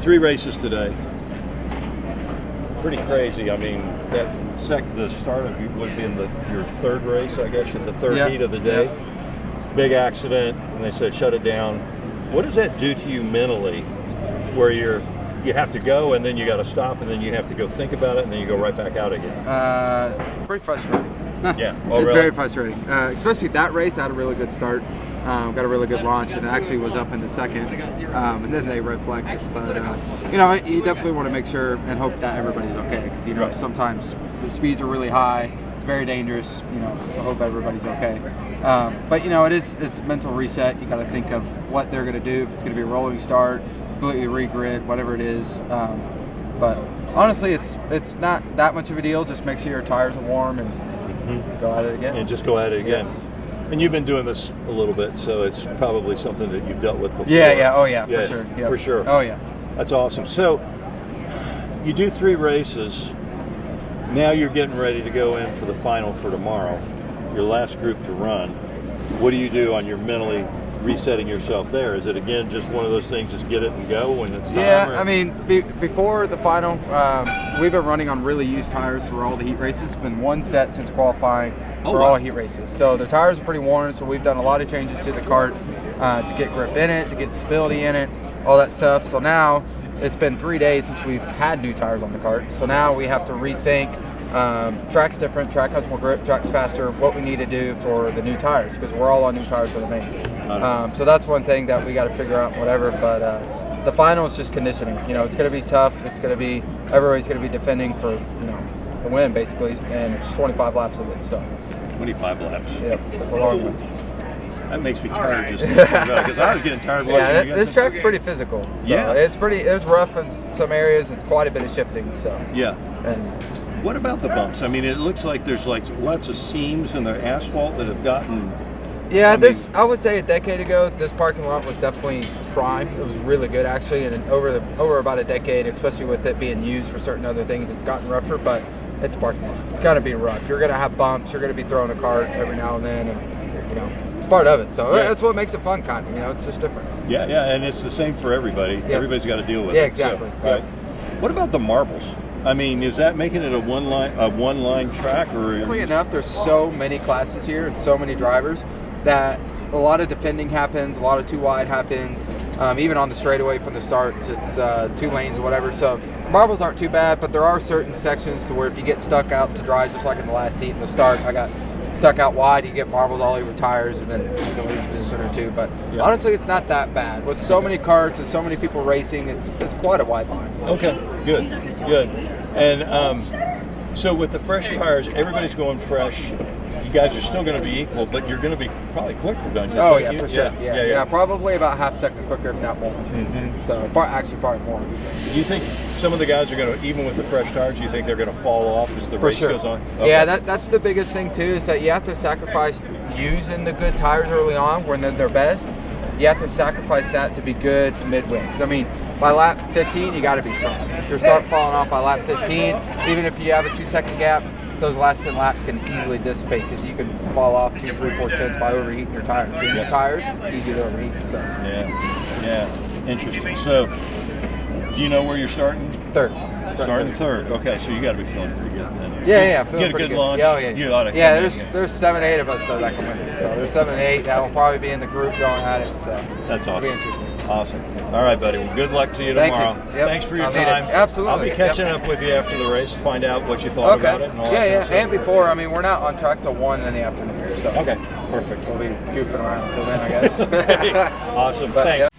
3 races today. Pretty crazy. I mean, the start of would have been your 3rd race, I guess, the 3rd heat of the day. Big accident, and they said shut it down. What does that do to you mentally, where you have to go and then you got to stop and then you have to go think about it and then you go right back out again? Pretty frustrating. Yeah, it's very frustrating. Especially that race, I had a really good start. Got a really good launch, and it actually was up in the 2nd, and then they red flagged it. But you definitely want to make sure and hope that everybody's okay, because sometimes the speeds are really high. It's very dangerous. I hope everybody's okay. But it's mental reset. You got to think of what they're going to do. If it's going to be a rolling start, completely regrid, whatever it is. But honestly, it's not that much of a deal. Just make sure your tires are warm and go at it again. And just go at it again. Yeah. And you've been doing this a little bit, so it's probably something that you've dealt with before. Yeah, for sure. Yep. For sure. Oh, yeah. That's awesome. So you do 3 races. Now you're getting ready to go in for the final for tomorrow, your last group to run. What do you do on your mentally resetting yourself there? Is it, again, just one of those things, just get it and go when it's time? Yeah, I mean, before the final, we've been running on really used tires for all the heat races. It's been 1 set since qualifying for all heat races. So the tires are pretty worn, so we've done a lot of changes to the kart to get grip in it, to get stability in it, all that stuff. So now it's been 3 days since we've had new tires on the kart. So now we have to rethink. Track's different, track has more grip, track's faster, what we need to do for the new tires, because we're all on new tires for the main. So that's one thing that we got to figure out, whatever. But the final is just conditioning. It's going to be tough. It's going to be, everybody's going to be defending for, the win, basically, and it's 25 laps of it. So 25 laps. Yep, that's a long one. That makes me tired just thinking about it, because I was getting tired. This track's pretty physical. So it's rough in some areas. It's quite a bit of shifting. So and what about the bumps? I mean, it looks like there's lots of seams in the asphalt that have gotten. Yeah, I would say a decade ago, this parking lot was definitely prime. It was really good, actually, and over about a decade, especially with it being used for certain other things, it's gotten rougher. But it's a parking lot. It's got to be rough. You're going to have bumps. You're going to be throwing a cart every now and then, and it's part of it. So that's what makes it fun, kind of. It's just different. Yeah, and it's the same for everybody. Yeah. Everybody's got to deal with it. Yeah, exactly. So, right. What about the marbles? I mean, is that making it a one-line track, or? Luckily enough, there's so many classes here and so many drivers that a lot of defending happens, a lot of too wide happens. Even on the straightaway from the start, it's 2 lanes or whatever. So marbles aren't too bad, but there are certain sections to where if you get stuck out to dry, just like in the last heat in the start, I got stuck out wide, you get marbles all over tires, and then you can lose a position or 2. But honestly, it's not that bad. With so many karts and so many people racing, it's quite a wide line. Okay, good. And so with the fresh tires, everybody's going fresh. You guys are still going to be equal, but you're going to be probably quicker, don't you? Oh, yeah, for sure. Yeah, probably about half second quicker, if not more. So, actually, probably more. Do you think some of the guys are going to, even with the fresh tires, do you think they're going to fall off as the race goes on? Okay. Yeah, that's the biggest thing, too, is that you have to sacrifice using the good tires early on when they're their best. You have to sacrifice that to be good midway. I mean, by lap 15, you got to be strong. If you start falling off by lap 15, even if you have a 2-second gap, those last 10 laps can easily dissipate because you can fall off 2, 3, 4 tenths by overheating your tires. So your tires, easy to overheat. So. Yeah, interesting. So, do you know where you're starting? Third. Starting third. Okay, so you got to be feeling pretty good then. Yeah, Get feeling a pretty good good. launch. You ought to. There's 7, 8 of us though that can win it. So there's 7 and 8 that will probably be in the group going at it. So that's awesome. It'll be interesting. Awesome. All right, buddy. Well, good luck to you tomorrow. Thank you. Yep. Thanks for your I'll time. Absolutely. I'll be catching up with you after the race to find out what you thought about it. And all that and before. I mean, we're not on track till 1 in the afternoon here. So okay, perfect. We'll be goofing around until then, I guess. Awesome. But, Thanks.